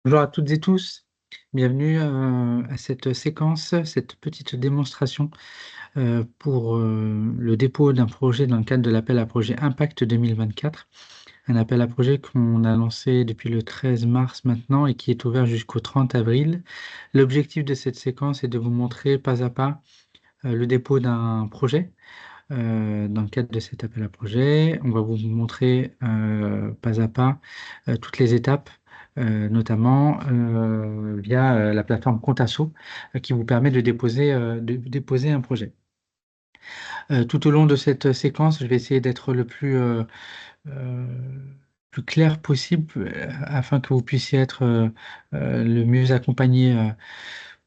Bonjour à toutes et tous, bienvenue à cette séquence, cette petite démonstration pour le dépôt d'un projet dans le cadre de l'appel à projet Impact 2024. Un appel à projet qu'on a lancé depuis le 13 mars maintenant et qui est ouvert jusqu'au 30 avril. L'objectif de cette séquence est de vous montrer pas à pas le dépôt d'un projet. Dans le cadre de cet appel à projet, on va vous montrer pas à pas toutes les étapes, notamment via la plateforme Contasso, qui vous permet de déposer un projet. Tout au long de cette séquence, je vais essayer d'être euh, plus clair possible afin que vous puissiez être le mieux accompagné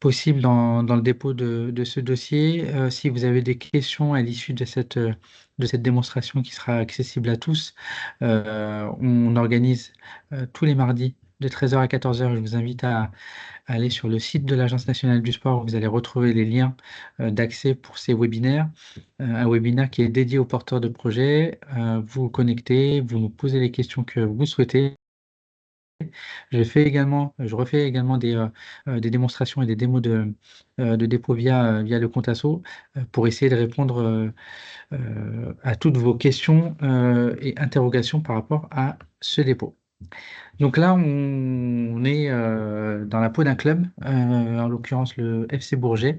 possible dans le dépôt de ce dossier. Si vous avez des questions à l'issue de cette démonstration qui sera accessible à tous, on organise tous les mardis de 13h à 14h. Je vous invite à aller sur le site de l'Agence nationale du sport où vous allez retrouver les liens d'accès pour ces webinaires. Un webinaire qui est dédié aux porteurs de projets. Vous vous connectez, vous nous posez les questions que vous souhaitez. Je refais également des démonstrations et des démos de dépôt via le compte Asso pour essayer de répondre à toutes vos questions et interrogations par rapport à ce dépôt. Donc là, on est dans la peau d'un club, en l'occurrence le FC Bourget,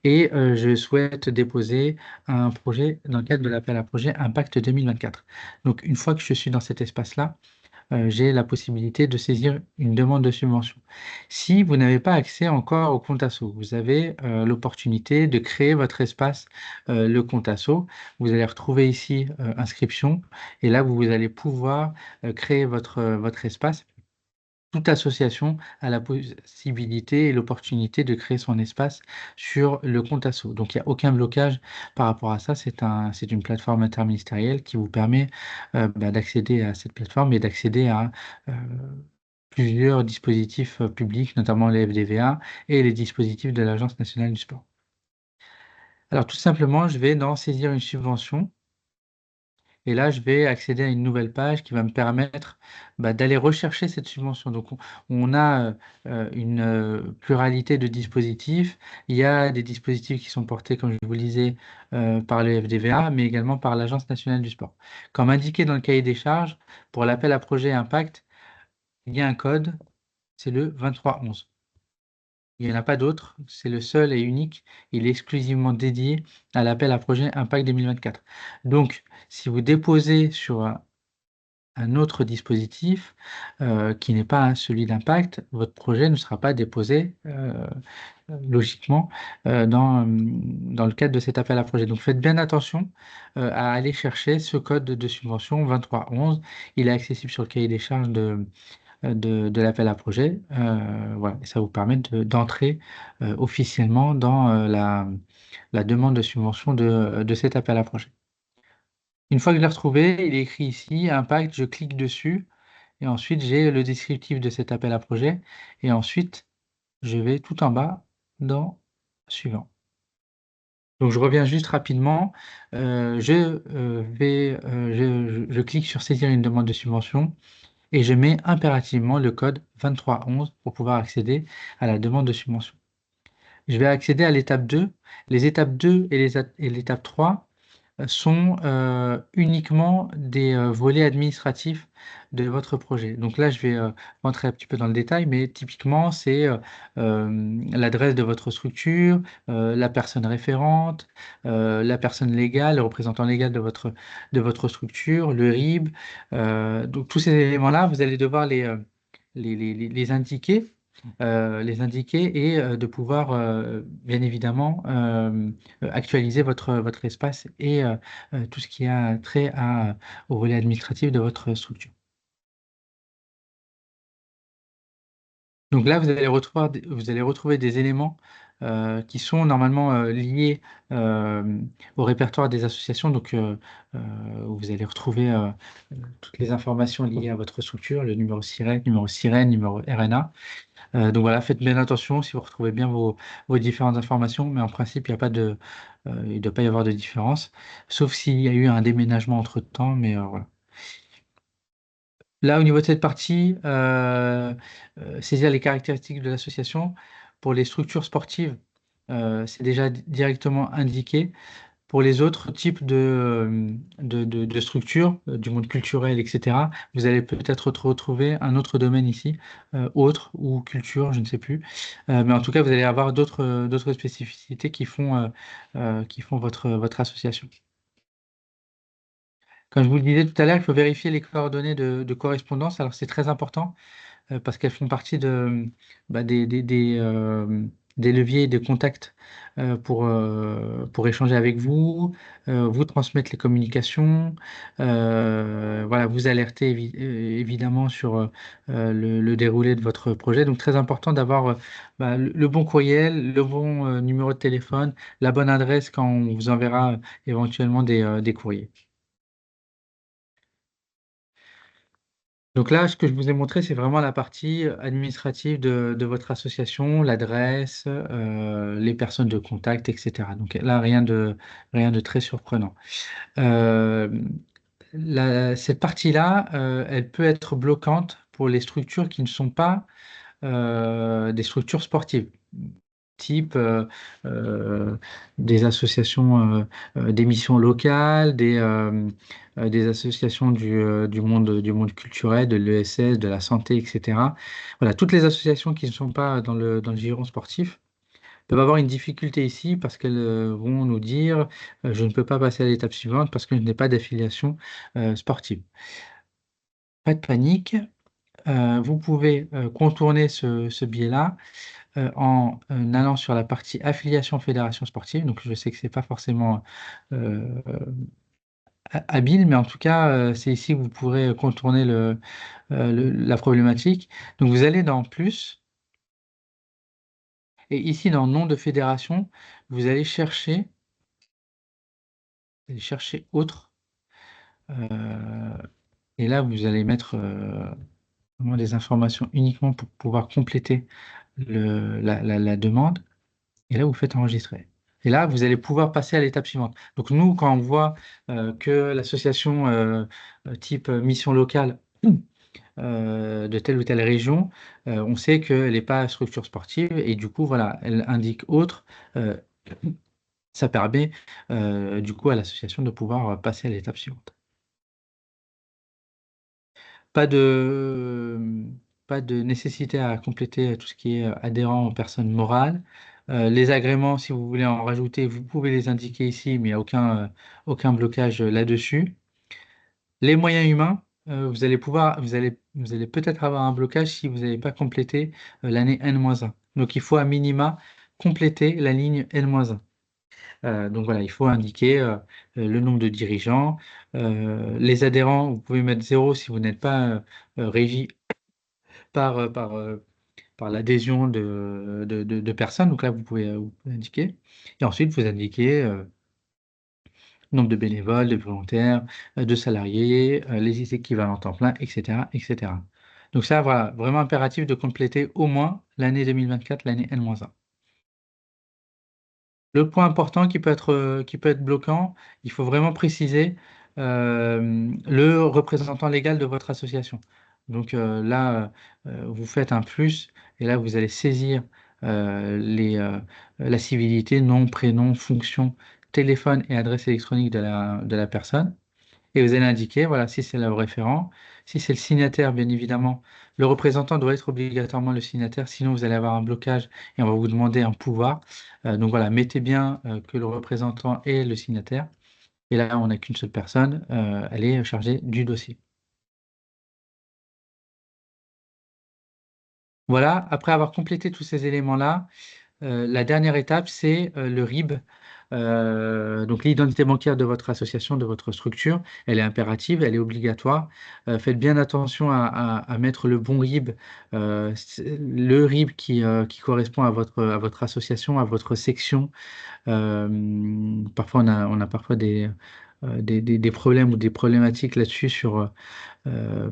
et je souhaite déposer un projet dans le cadre de l'appel à projet Impact 2024. Donc une fois que je suis dans cet espace-là, j'ai la possibilité de saisir une demande de subvention. Si vous n'avez pas accès encore au compte asso, vous avez l'opportunité de créer votre espace, le compte asso. Vous allez retrouver ici inscription et là, vous allez pouvoir créer votre espace. Toute association a la possibilité et l'opportunité de créer son espace sur le compte asso. Donc, il n'y a aucun blocage par rapport à ça. C'est une plateforme interministérielle qui vous permet d'accéder à cette plateforme et d'accéder à euh, plusieurs dispositifs publics, notamment les FDVA et les dispositifs de l'Agence nationale du sport. Alors, tout simplement, je vais dans saisir une subvention. Et là, je vais accéder à une nouvelle page qui va me permettre d'aller rechercher cette subvention. Donc, on a une pluralité de dispositifs. Il y a des dispositifs qui sont portés, comme je vous le disais, par le FDVA, mais également par l'Agence nationale du sport. Comme indiqué dans le cahier des charges, pour l'appel à projet Impact, il y a un code, c'est le 2311. Il n'y en a pas d'autre, c'est le seul et unique. Il est exclusivement dédié à l'appel à projet Impact 2024. Donc, si vous déposez sur un autre dispositif qui n'est pas celui d'impact, votre projet ne sera pas déposé logiquement dans le cadre de cet appel à projet. Donc faites bien attention à aller chercher ce code de subvention 2311. Il est accessible sur le cahier des charges de l'appel à projet. Voilà, et ça vous permet d'entrer officiellement dans la demande de subvention de cet appel à projet. Une fois que je l'ai retrouvé, il est écrit ici, Impact, je clique dessus, et ensuite j'ai le descriptif de cet appel à projet, et ensuite je vais tout en bas dans Suivant. Donc je reviens juste rapidement, je clique sur Saisir une demande de subvention, et je mets impérativement le code 2311 pour pouvoir accéder à la demande de subvention. Je vais accéder à l'étape 2. Les étapes 2 et l'étape 3 sont uniquement des volets administratifs de votre projet. Donc là, je vais rentrer un petit peu dans le détail, mais typiquement, c'est l'adresse de votre structure, la personne référente, la personne légale, le représentant légal de votre structure, le RIB. Donc tous ces éléments-là, vous allez devoir les indiquer et de pouvoir bien évidemment actualiser votre espace et tout ce qui a trait au volet administratif de votre structure. Donc là, vous allez retrouver des éléments qui sont normalement liés au répertoire des associations, donc où vous allez retrouver toutes les informations liées à votre structure, le numéro SIREN, numéro RNA. Donc voilà, faites bien attention si vous retrouvez bien vos différentes informations, mais en principe, il ne doit pas y avoir de différence, sauf s'il y a eu un déménagement entre-temps, mais voilà. Là, au niveau de cette partie, saisir les caractéristiques de l'association, pour les structures sportives, c'est déjà directement indiqué. Pour les autres types de structures, du monde culturel, etc., vous allez peut-être retrouver un autre domaine ici, autre ou culture, je ne sais plus. Mais en tout cas, vous allez avoir d'autres spécificités qui font votre association. Comme je vous le disais tout à l'heure, il faut vérifier les coordonnées de correspondance. Alors, c'est très important parce qu'elles font partie bah, des leviers et des contacts pour échanger avec vous, vous transmettre les communications, voilà, vous alerter évidemment sur le déroulé de votre projet. Donc très important d'avoir bah, le bon courriel, le bon numéro de téléphone, la bonne adresse quand on vous enverra éventuellement des courriers. Donc là, ce que je vous ai montré, c'est vraiment la partie administrative de votre association, l'adresse, les personnes de contact, etc. Donc là, rien de très surprenant. Euh, cette partie-là, elle peut être bloquante pour les structures qui ne sont pas des structures sportives, type euh, des associations, des missions locales, des associations du monde culturel, de l'ESS, de la santé, etc. Voilà, toutes les associations qui ne sont pas dans le giron sportif peuvent avoir une difficulté ici parce qu'elles vont nous dire je ne peux pas passer à l'étape suivante parce que je n'ai pas d'affiliation sportive. Pas de panique, vous pouvez contourner ce biais-là en allant sur la partie affiliation fédération sportive. Donc, je sais que c'est pas forcément euh, habile, mais en tout cas, c'est ici que vous pourrez contourner la problématique. Donc, vous allez dans plus, et ici, dans nom de fédération, vous allez chercher autre, euh, et là, vous allez mettre vraiment des informations uniquement pour pouvoir compléter la demande. Et là, vous faites enregistrer. Et là, vous allez pouvoir passer à l'étape suivante. Donc nous, quand on voit que l'association type mission locale de telle ou telle région, on sait qu'elle n'est pas structure sportive et du coup, voilà, elle indique autre. euh, Ça permet du coup à l'association de pouvoir passer à l'étape suivante. Pas de, pas de nécessité à compléter tout ce qui est adhérent aux personnes morales. Les agréments, si vous voulez en rajouter, vous pouvez les indiquer ici, mais il n'y a aucun blocage là-dessus. Les moyens humains, vous allez peut-être avoir un blocage si vous n'avez pas complété l'année N-1. Donc il faut à minima compléter la ligne N-1. Donc voilà, il faut indiquer le nombre de dirigeants. Les adhérents, vous pouvez mettre zéro si vous n'êtes pas régi par, euh, par, euh, par l'adhésion de personnes. Donc là, vous pouvez indiquer. Et ensuite, vous indiquez nombre de bénévoles, de volontaires, de salariés, les équivalents temps plein, etc., etc. Donc ça, voilà, vraiment impératif de compléter au moins l'année 2024, l'année N-1. Le point important qui peut être bloquant, il faut vraiment préciser le représentant légal de votre association. Donc là, vous faites un plus et là, vous allez saisir la civilité, nom, prénom, fonction, téléphone et adresse électronique de la personne. Et vous allez indiquer, voilà, si c'est le référent, si c'est le signataire, bien évidemment, le représentant doit être obligatoirement le signataire, sinon vous allez avoir un blocage et on va vous demander un pouvoir. Donc voilà, mettez bien que le représentant est le signataire. Et là, on n'a qu'une seule personne, elle est chargée du dossier. Voilà, après avoir complété tous ces éléments-là, la dernière étape, c'est le RIB, donc l'identité bancaire de votre association, de votre structure. Elle est impérative, elle est obligatoire. Faites bien attention à mettre le bon RIB, le RIB qui correspond à votre association, à votre section. Parfois, on a parfois des problèmes ou des problématiques là-dessus sur euh,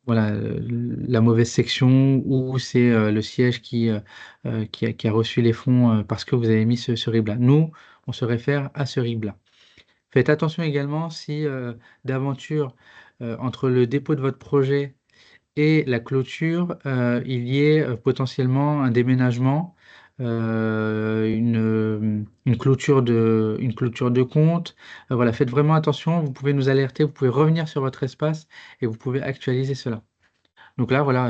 voilà, la mauvaise section ou c'est le siège qui a reçu les fonds parce que vous avez mis ce RIB-là. Nous, on se réfère à ce RIB-là. Faites attention également si d'aventure entre le dépôt de votre projet et la clôture, il y ait potentiellement un déménagement, une clôture de compte. Voilà, faites vraiment attention. Vous pouvez nous alerter, vous pouvez revenir sur votre espace et vous pouvez actualiser cela. Donc là, voilà,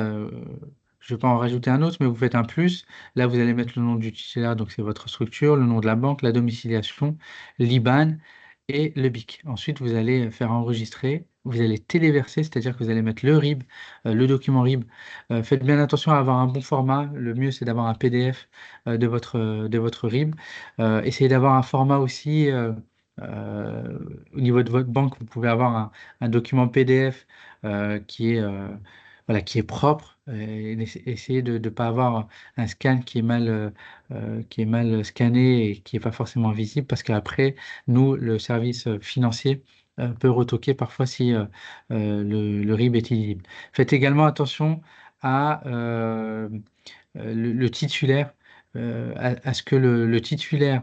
je ne vais pas en rajouter un autre, mais vous faites un plus. Là, vous allez mettre le nom du titulaire, donc c'est votre structure, le nom de la banque, la domiciliation, l'IBAN et le BIC. Ensuite, vous allez faire enregistrer, vous allez téléverser, c'est-à-dire que vous allez mettre le RIB, le document RIB. Faites bien attention à avoir un bon format. Le mieux, c'est d'avoir un PDF de votre RIB. Essayez d'avoir un format aussi. Au niveau de votre banque, vous pouvez avoir un document PDF qui est voilà, qui est propre. Et essayer de ne pas avoir un scan qui est mal scanné et qui n'est pas forcément visible parce qu'après, nous, le service financier, peut retoquer parfois si le RIB est illisible. Faites également attention à le titulaire, à ce que le titulaire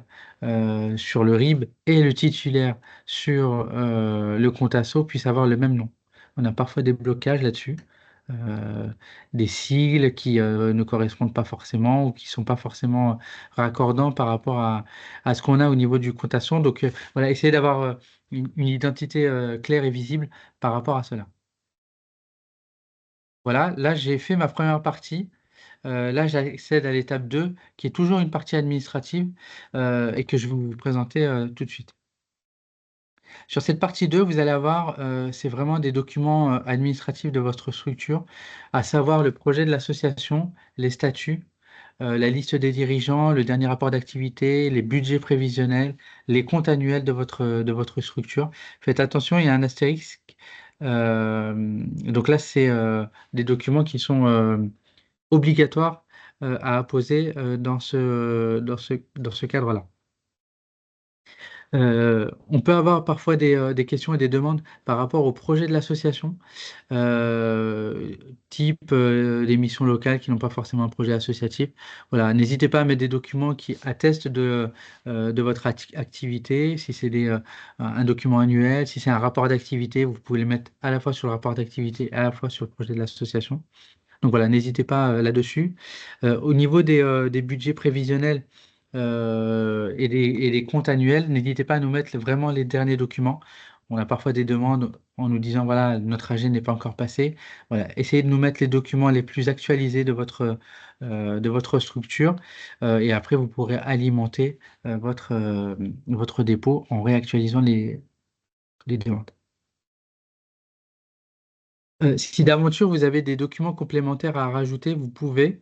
sur le RIB et le titulaire sur le compte asso puissent avoir le même nom. On a parfois des blocages là-dessus, euh, des sigles qui ne correspondent pas forcément ou qui ne sont pas forcément raccordants par rapport à ce qu'on a au niveau du compte asso. Donc voilà, essayez d'avoir une identité claire et visible par rapport à cela. Voilà, là j'ai fait ma première partie. Là, j'accède à l'étape 2, qui est toujours une partie administrative et que je vais vous présenter tout de suite. Sur cette partie 2, vous allez avoir, c'est vraiment des documents administratifs de votre structure, à savoir le projet de l'association, les statuts, la liste des dirigeants, le dernier rapport d'activité, les budgets prévisionnels, les comptes annuels de votre structure. Faites attention, il y a un astérisque. Donc là, c'est des documents qui sont obligatoire à apposer dans ce cadre-là. On peut avoir parfois des questions et des demandes par rapport au projet de l'association, euh, type des missions locales qui n'ont pas forcément un projet associatif. Voilà, n'hésitez pas à mettre des documents qui attestent de votre activité. Si c'est un document annuel, si c'est un rapport d'activité, vous pouvez le mettre à la fois sur le rapport d'activité et à la fois sur le projet de l'association. Donc voilà, n'hésitez pas là-dessus. Au niveau des budgets prévisionnels et des comptes annuels, n'hésitez pas à nous mettre vraiment les derniers documents. On a parfois des demandes en nous disant, voilà, notre AG n'est pas encore passé. Voilà, essayez de nous mettre les documents les plus actualisés de votre structure et après, vous pourrez alimenter votre dépôt en réactualisant les demandes. Si d'aventure vous avez des documents complémentaires à rajouter, vous pouvez,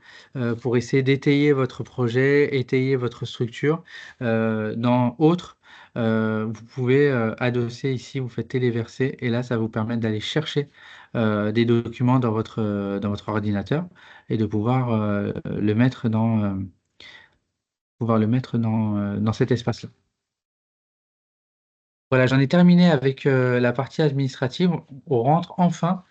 pour essayer d'étayer votre projet, étayer votre structure. Dans Autres, vous pouvez adosser ici, vous faites téléverser, et là, ça va vous permettre d'aller chercher des documents dans votre ordinateur et de pouvoir le mettre dans cet espace-là. Voilà, j'en ai terminé avec la partie administrative. On rentre enfin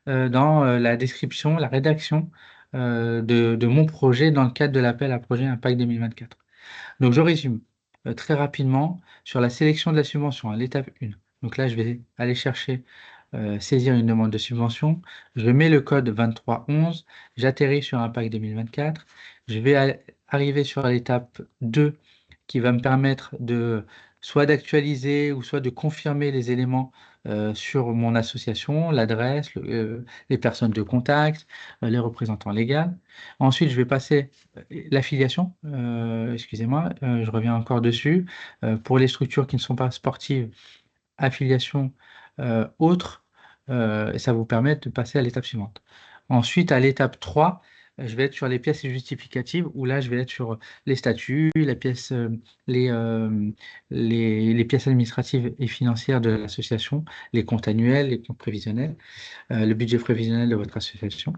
dans la description, la rédaction de mon projet dans le cadre de l'appel à projet Impact 2024. Donc, je résume très rapidement sur la sélection de la subvention à l'étape 1. Donc là, je vais aller chercher, saisir une demande de subvention. Je mets le code 2311. J'atterris sur Impact 2024. Je vais arriver sur l'étape 2 qui va me permettre de soit d'actualiser ou soit de confirmer les éléments sur mon association, l'adresse, les personnes de contact, les représentants légaux. Ensuite, je vais passer l'affiliation, excusez-moi, je reviens encore dessus. Pour les structures qui ne sont pas sportives, affiliation autre, et ça vous permet de passer à l'étape suivante. Ensuite, à l'étape 3, je vais être sur les pièces justificatives, où là, je vais être sur les statuts, les, euh, les pièces administratives et financières de l'association, les comptes annuels, les comptes prévisionnels, le budget prévisionnel de votre association.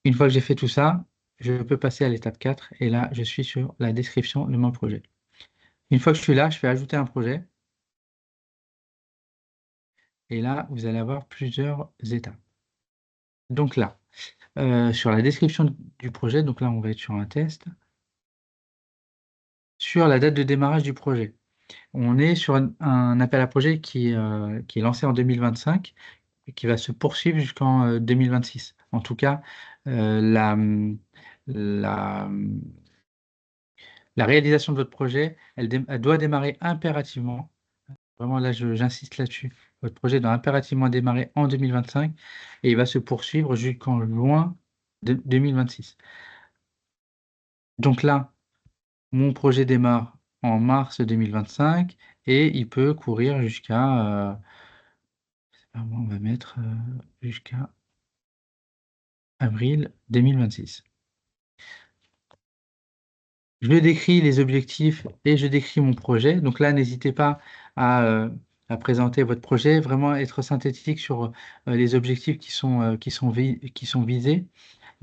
Une fois que j'ai fait tout ça, je peux passer à l'étape 4 et là, je suis sur la description de mon projet. Une fois que je suis là, je fais ajouter un projet et là, vous allez avoir plusieurs étapes. Donc là, sur la description du projet, donc là, on va être sur un test, sur la date de démarrage du projet. On est sur un appel à projet qui est lancé en 2025 et qui va se poursuivre jusqu'en 2026. En tout cas, la, la réalisation de votre projet, elle doit démarrer impérativement. Vraiment, là, j'insiste là-dessus. Votre projet doit impérativement démarrer en 2025 et il va se poursuivre jusqu'en juin 2026. Donc là, mon projet démarre en mars 2025 et il peut courir jusqu'à, on va mettre jusqu'à avril 2026. Je décris les objectifs et je décris mon projet. Donc là, n'hésitez pas à, euh, à présenter votre projet, vraiment être synthétique sur les objectifs qui sont visés.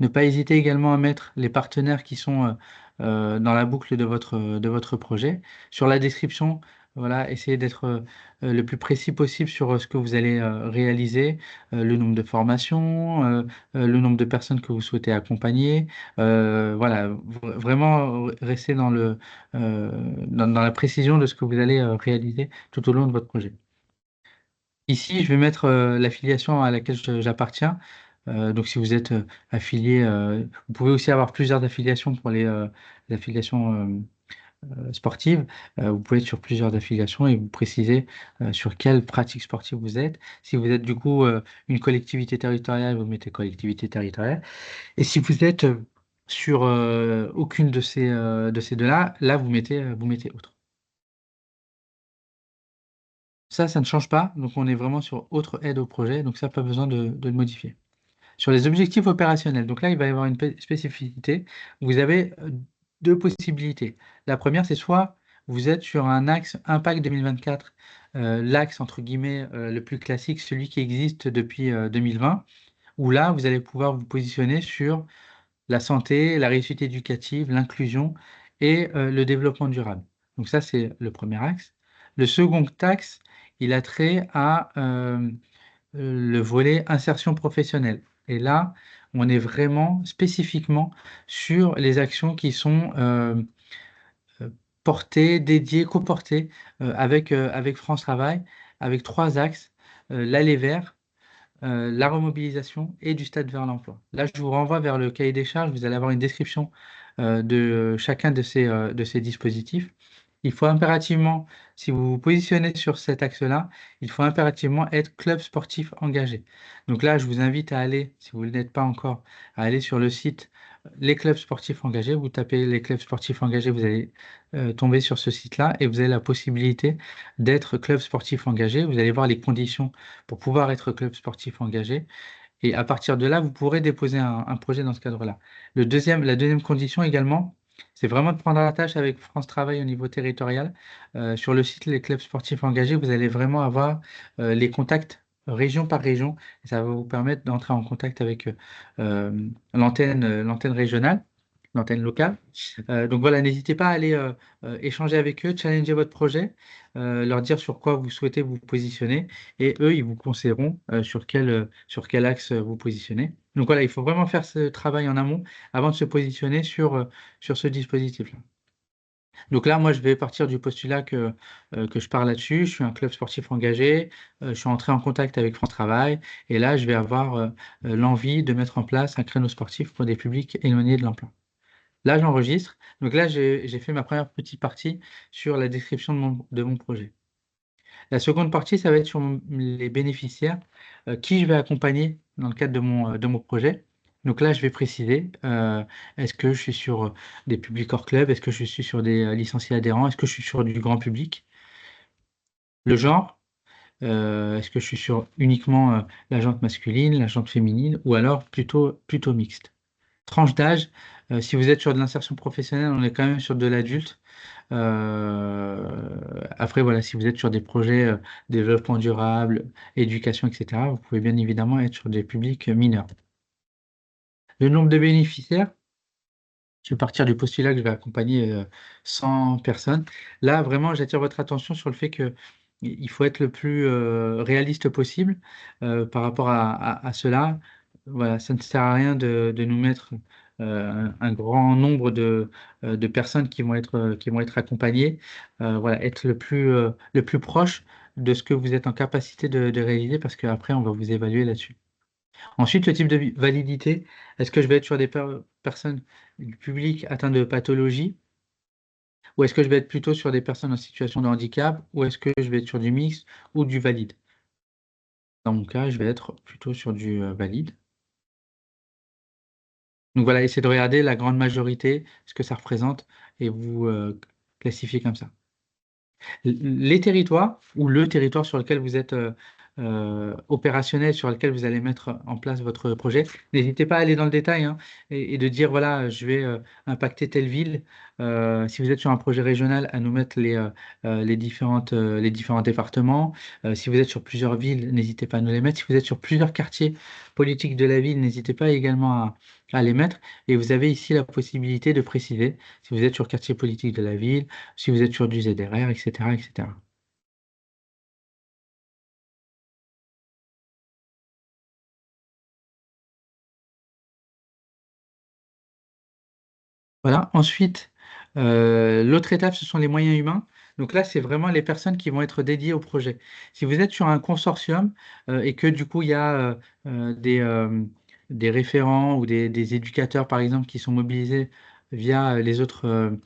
Ne pas hésiter également à mettre les partenaires qui sont dans la boucle de votre projet. Sur la description, voilà, essayez d'être le plus précis possible sur ce que vous allez réaliser, le nombre de formations, le nombre de personnes que vous souhaitez accompagner. Voilà, vraiment rester dans la précision de ce que vous allez réaliser tout au long de votre projet. Ici, je vais mettre l'affiliation à laquelle j'appartiens. Donc, si vous êtes affilié, vous pouvez aussi avoir plusieurs affiliations pour les affiliations sportives. Vous pouvez être sur plusieurs affiliations et vous précisez sur quelle pratique sportive vous êtes. Si vous êtes du coup une collectivité territoriale, vous mettez collectivité territoriale. Et si vous êtes sur aucune de ces deux-là, là, vous mettez autre. Ça ne change pas. Donc, on est vraiment sur autre aide au projet. Donc, ça, pas besoin de le modifier. Sur les objectifs opérationnels, donc là, il va y avoir une spécificité. Vous avez deux possibilités. La première, c'est soit vous êtes sur un axe Impact 2024, l'axe entre guillemets le plus classique, celui qui existe depuis 2020, où là, vous allez pouvoir vous positionner sur la santé, la réussite éducative, l'inclusion et le développement durable. Donc ça, c'est le premier axe. Le second axe, il a trait à le volet insertion professionnelle. Et là, on est vraiment spécifiquement sur les actions qui sont euh, portées, dédiées, coportées avec France Travail, avec trois axes, l'aller vers, la remobilisation et du stade vers l'emploi. Là, je vous renvoie vers le cahier des charges. Vous allez avoir une description de chacun de ces dispositifs. Il faut impérativement, si vous vous positionnez sur cet axe-là, il faut impérativement être club sportif engagé. Donc là, je vous invite à aller, si vous ne l'êtes pas encore, à aller sur le site les clubs sportifs engagés. Vous tapez les clubs sportifs engagés, vous allez tomber sur ce site-là et vous avez la possibilité d'être club sportif engagé. Vous allez voir les conditions pour pouvoir être club sportif engagé. Et à partir de là, vous pourrez déposer un projet dans ce cadre-là. La deuxième condition également, c'est vraiment de prendre la tâche avec France Travail au niveau territorial. Sur le site Les clubs sportifs engagés, vous allez vraiment avoir les contacts région par région. Et ça va vous permettre d'entrer en contact avec l'antenne régionale, l'antenne locale. Donc voilà, n'hésitez pas à aller échanger avec eux, challenger votre projet, leur dire sur quoi vous souhaitez vous positionner et eux, ils vous conseilleront sur quel axe vous positionner. Donc voilà, il faut vraiment faire ce travail en amont avant de se positionner sur ce dispositif-là. Donc là, moi, je vais partir du postulat que je pars là-dessus. Je suis un club sportif engagé, je suis entré en contact avec France Travail et là, je vais avoir l'envie de mettre en place un créneau sportif pour des publics éloignés de l'emploi. Là, j'enregistre. Donc là, j'ai fait ma première petite partie sur la description de mon projet. La seconde partie, ça va être sur les bénéficiaires, qui je vais accompagner dans le cadre de mon projet. Donc là, je vais préciser, est-ce que je suis sur des publics hors club, est-ce que je suis sur des licenciés adhérents, est-ce que je suis sur du grand public, le genre, est-ce que je suis sur uniquement la jante masculine, la jante féminine, ou alors plutôt mixte. Tranche d'âge, si vous êtes sur de l'insertion professionnelle, on est quand même sur de l'adulte. Après, voilà, si vous êtes sur des projets développement durable, éducation, etc., vous pouvez bien évidemment être sur des publics mineurs. Le nombre de bénéficiaires, je vais partir du postulat que je vais accompagner 100 personnes. Là, vraiment, j'attire votre attention sur le fait que il faut être le plus réaliste possible par rapport à cela. Voilà, ça ne sert à rien de nous mettre un grand nombre de personnes qui vont être accompagnées. Voilà, être le plus proche de ce que vous êtes en capacité de réaliser parce qu'après, on va vous évaluer là-dessus. Ensuite, le type de validité, est-ce que je vais être sur des personnes du public atteintes de pathologie ou est-ce que je vais être plutôt sur des personnes en situation de handicap ou est-ce que je vais être sur du mix ou du valide? Dans mon cas, je vais être plutôt sur du valide. Donc voilà, essayez de regarder la grande majorité, ce que ça représente, et vous classifiez comme ça. Les territoires ou le territoire sur lequel vous êtes opérationnel, sur lequel vous allez mettre en place votre projet, n'hésitez pas à aller dans le détail hein, et de dire, voilà, je vais impacter telle ville. Si vous êtes sur un projet régional, à nous mettre les différents départements. Si vous êtes sur plusieurs villes, n'hésitez pas à nous les mettre. Si vous êtes sur plusieurs quartiers politiques de la ville, n'hésitez pas également à les mettre. Et vous avez ici la possibilité de préciser si vous êtes sur quartier politique de la ville, si vous êtes sur du ZRR, etc., etc. Voilà. Ensuite, l'autre étape, ce sont les moyens humains. Donc là, c'est vraiment les personnes qui vont être dédiées au projet. Si vous êtes sur un consortium et que du coup, il y a des référents ou des éducateurs, par exemple, qui sont mobilisés via les autres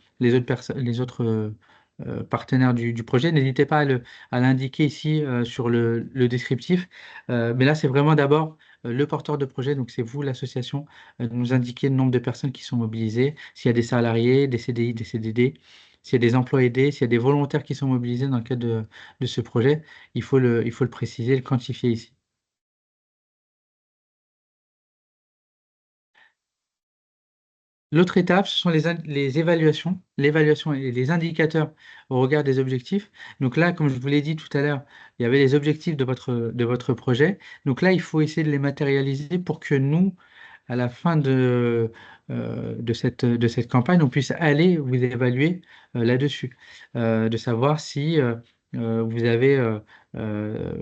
partenaires du projet, n'hésitez pas à l'indiquer ici sur le descriptif. Mais là, c'est vraiment d'abord le porteur de projet, donc c'est vous, l'association, de nous indiquer le nombre de personnes qui sont mobilisées, s'il y a des salariés, des CDI, des CDD, s'il y a des emplois aidés, s'il y a des volontaires qui sont mobilisés dans le cadre de ce projet, il faut le préciser, le quantifier ici. L'autre étape, ce sont les évaluations, l'évaluation et les indicateurs au regard des objectifs. Donc là, comme je vous l'ai dit tout à l'heure, il y avait les objectifs de votre projet. Donc là, il faut essayer de les matérialiser pour que nous, à la fin de cette campagne, on puisse aller vous évaluer là-dessus, de savoir si vous avez euh,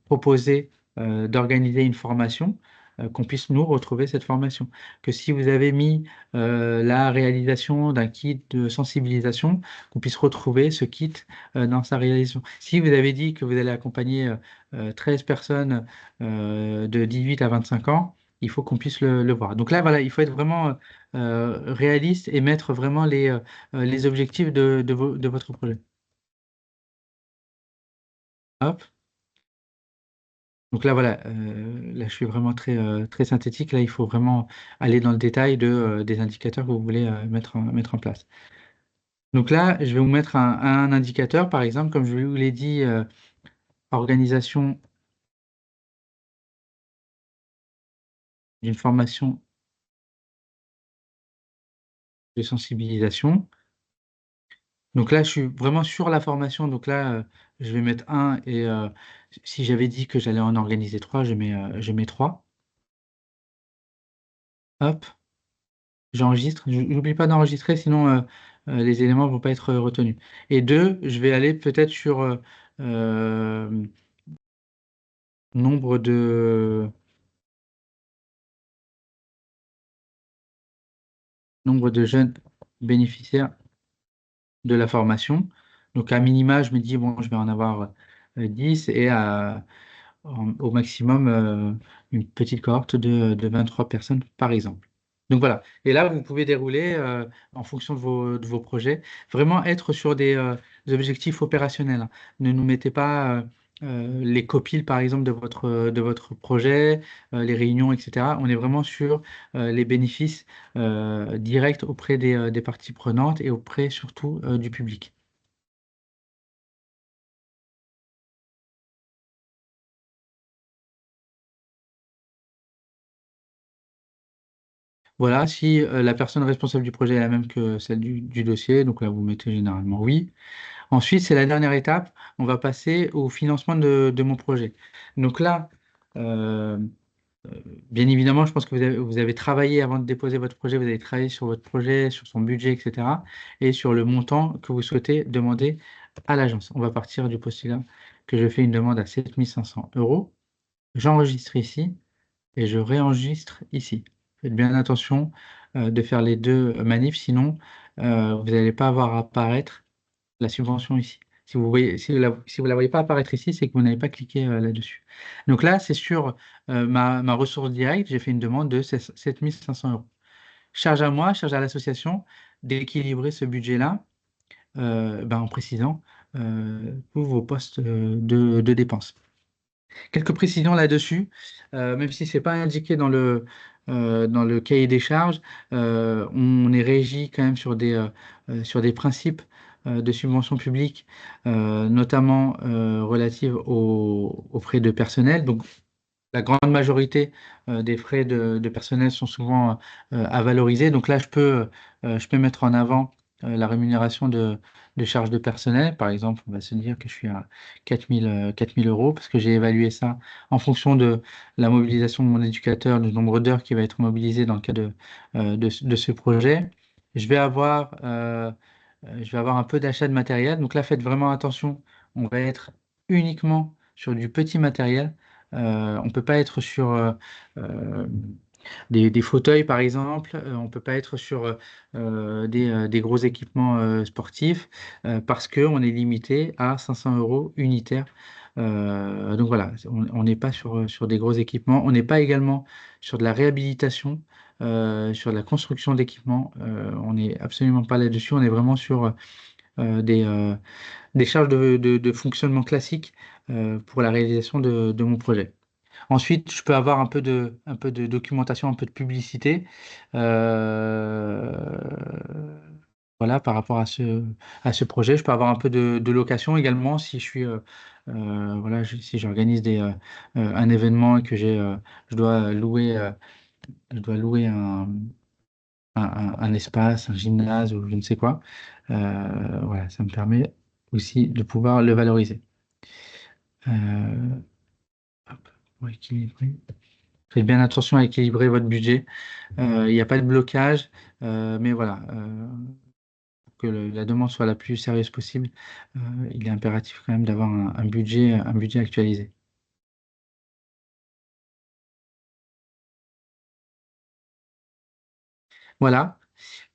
proposé d'organiser une formation, qu'on puisse nous retrouver cette formation. Que si vous avez mis la réalisation d'un kit de sensibilisation, qu'on puisse retrouver ce kit dans sa réalisation. Si vous avez dit que vous allez accompagner 13 personnes de 18 à 25 ans, il faut qu'on puisse le voir. Donc là, voilà, il faut être vraiment réaliste et mettre vraiment les objectifs de votre projet. Hop. Donc là, voilà, là, je suis vraiment très synthétique. Là, il faut vraiment aller dans le détail des indicateurs que vous voulez mettre en place. Donc là, je vais vous mettre un indicateur, par exemple, comme je vous l'ai dit, organisation d'une formation de sensibilisation. Donc là, je suis vraiment sur la formation. Donc là, je vais mettre un et si j'avais dit que j'allais en organiser trois, je mets trois. Hop, j'enregistre. N'oublie pas d'enregistrer, sinon les éléments ne vont pas être retenus. Et deux, je vais aller peut-être sur euh, nombre nombre de jeunes bénéficiaires de la formation. Donc à minima, je me dis, bon, je vais en avoir 10 et au maximum une petite cohorte de 23 personnes par exemple. Donc voilà. Et là, vous pouvez dérouler en fonction de vos projets, vraiment être sur des objectifs opérationnels, hein. Ne nous mettez pas les copiles, par exemple, de votre projet, les réunions, etc. On est vraiment sur les bénéfices directs auprès des parties prenantes et auprès surtout du public. Voilà, si la personne responsable du projet est la même que celle du dossier, donc là vous mettez généralement oui. Ensuite, c'est la dernière étape, on va passer au financement de mon projet. Donc là, euh, bien évidemment, je pense que vous avez travaillé avant de déposer votre projet, vous avez travaillé sur votre projet, sur son budget, etc. et sur le montant que vous souhaitez demander à l'agence. On va partir du postulat que je fais une demande à 7 500 euros. J'enregistre ici et je réenregistre ici. faites bien attention de faire les deux manifs, sinon vous n'allez pas avoir à apparaître la subvention ici. Si vous voyez, si vous la voyez pas apparaître ici, c'est que vous n'avez pas cliqué là-dessus. Donc là, c'est sur ma ressource directe, j'ai fait une demande de 7 500 euros. Charge à moi, charge à l'association d'équilibrer ce budget-là en précisant tous vos postes de dépenses. Quelques précisions là-dessus, même si c'est pas indiqué dans le cahier des charges, on est régi quand même sur des principes de subvention publique, notamment relative aux frais de personnel. Donc, la grande majorité des frais de personnel sont souvent à valoriser. Donc là, je peux mettre en avant la rémunération de charges de personnel. Par exemple, on va se dire que je suis à 4 000 euros parce que j'ai évalué ça en fonction de la mobilisation de mon éducateur, du nombre d'heures qui va être mobilisé dans le cas de ce projet. Je vais avoir, je vais avoir un peu d'achat de matériel. Donc là, faites vraiment attention. On va être uniquement sur du petit matériel. On ne peut pas être sur euh, des fauteuils, par exemple. On ne peut pas être sur des gros équipements sportifs parce qu'on est limité à 500 euros unitaires. Donc voilà, on n'est pas sur des gros équipements. On n'est pas également sur de la réhabilitation, sur de la construction d'équipements. On n'est absolument pas là-dessus. On est vraiment sur euh, des, euh, des charges de fonctionnement classiques pour la réalisation de mon projet. Ensuite, je peux avoir un peu de documentation, un peu de publicité, euh, voilà, par rapport à ce projet. Je peux avoir un peu de location également si je suis, voilà, si j'organise un événement et que je dois je dois louer un espace, un gymnase ou je ne sais quoi. Voilà, ça me permet aussi de pouvoir le valoriser. Euh, hop, pour équilibrer. Faites bien attention à équilibrer votre budget. Il n'y a pas de blocage, mais voilà, pour que la demande soit la plus sérieuse possible, il est impératif quand même d'avoir un budget actualisé. Voilà.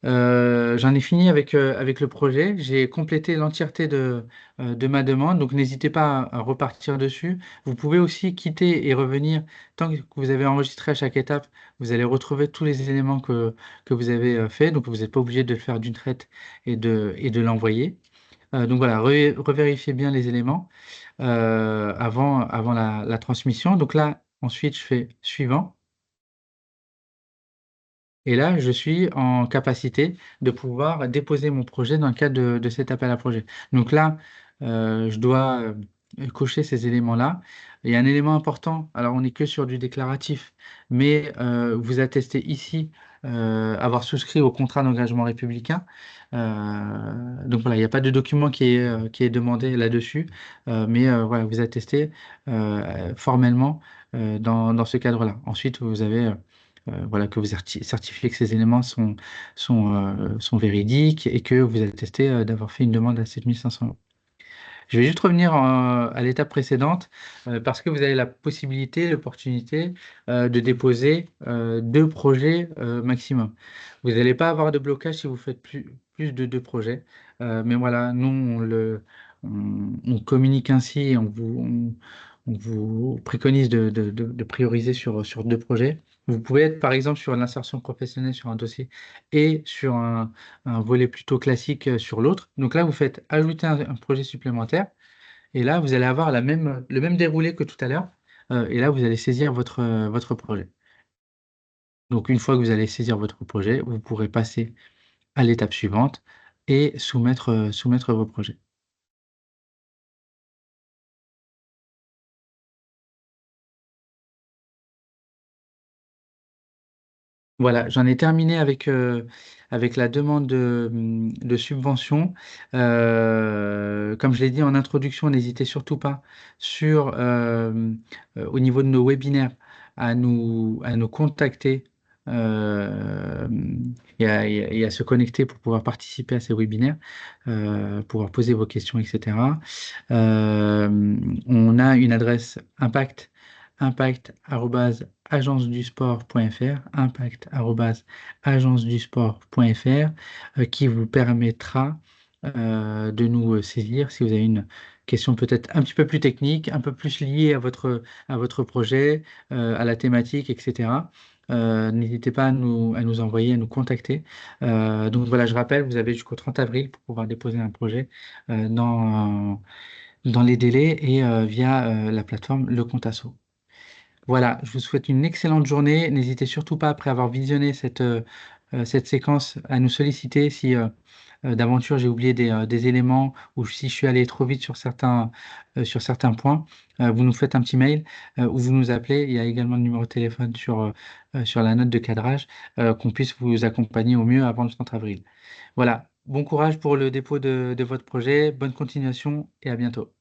J'en ai fini avec le projet. J'ai complété l'entièreté de ma demande, donc n'hésitez pas à repartir dessus. Vous pouvez aussi quitter et revenir. Tant que vous avez enregistré à chaque étape, vous allez retrouver tous les éléments que vous avez fait. Donc vous n'êtes pas obligé de le faire d'une traite et de l'envoyer. Donc voilà, revérifiez bien les éléments avant la transmission. Donc là, ensuite, je fais suivant. Et là, je suis en capacité de pouvoir déposer mon projet dans le cadre de cet appel à projet. Donc là, je dois cocher ces éléments-là. Il y a un élément important, alors on n'est que sur du déclaratif, mais vous attestez ici avoir souscrit au contrat d'engagement républicain. Donc voilà, il n'y a pas de document qui est demandé là-dessus, mais voilà, vous attestez formellement dans ce cadre-là. Ensuite, vous avez voilà, que vous certifiez que ces éléments sont véridiques et que vous attestez d'avoir fait une demande à 7 500 euros. Je vais juste revenir à l'étape précédente parce que vous avez la possibilité, l'opportunité de déposer deux projets maximum. Vous n'allez pas avoir de blocage si vous faites plus de deux projets. Mais voilà, nous, on communique ainsi et on vous préconise de prioriser sur deux projets. Vous pouvez être par exemple sur l'insertion professionnelle sur un dossier et sur un volet plutôt classique sur l'autre. Donc là, vous faites ajouter un projet supplémentaire et là, vous allez avoir le même déroulé que tout à l'heure. Et là, vous allez saisir votre projet. Donc une fois que vous allez saisir votre projet, vous pourrez passer à l'étape suivante et soumettre vos projets. Voilà, j'en ai terminé avec la demande de subvention. Comme je l'ai dit en introduction, n'hésitez surtout pas au niveau de nos webinaires à nous contacter euh, et à se connecter pour pouvoir participer à ces webinaires, pouvoir poser vos questions, etc. On a une adresse impact impact@agencedusport.fr, impact@agencedusport.fr, qui vous permettra de nous saisir si vous avez une question peut-être un petit peu plus technique, un peu plus liée à votre projet, à la thématique, etc. N'hésitez pas à nous envoyer, à nous contacter. Donc voilà, je rappelle, vous avez jusqu'au 30 avril pour pouvoir déposer un projet dans les délais et via la plateforme Le Compte Asso. Voilà, je vous souhaite une excellente journée. N'hésitez surtout pas, après avoir visionné cette séquence, à nous solliciter si d'aventure j'ai oublié des éléments ou si je suis allé trop vite sur certains points. Vous nous faites un petit mail ou vous nous appelez. Il y a également le numéro de téléphone sur la note de cadrage, qu'on puisse vous accompagner au mieux avant le 30 avril. Voilà, bon courage pour le dépôt de votre projet, bonne continuation et à bientôt.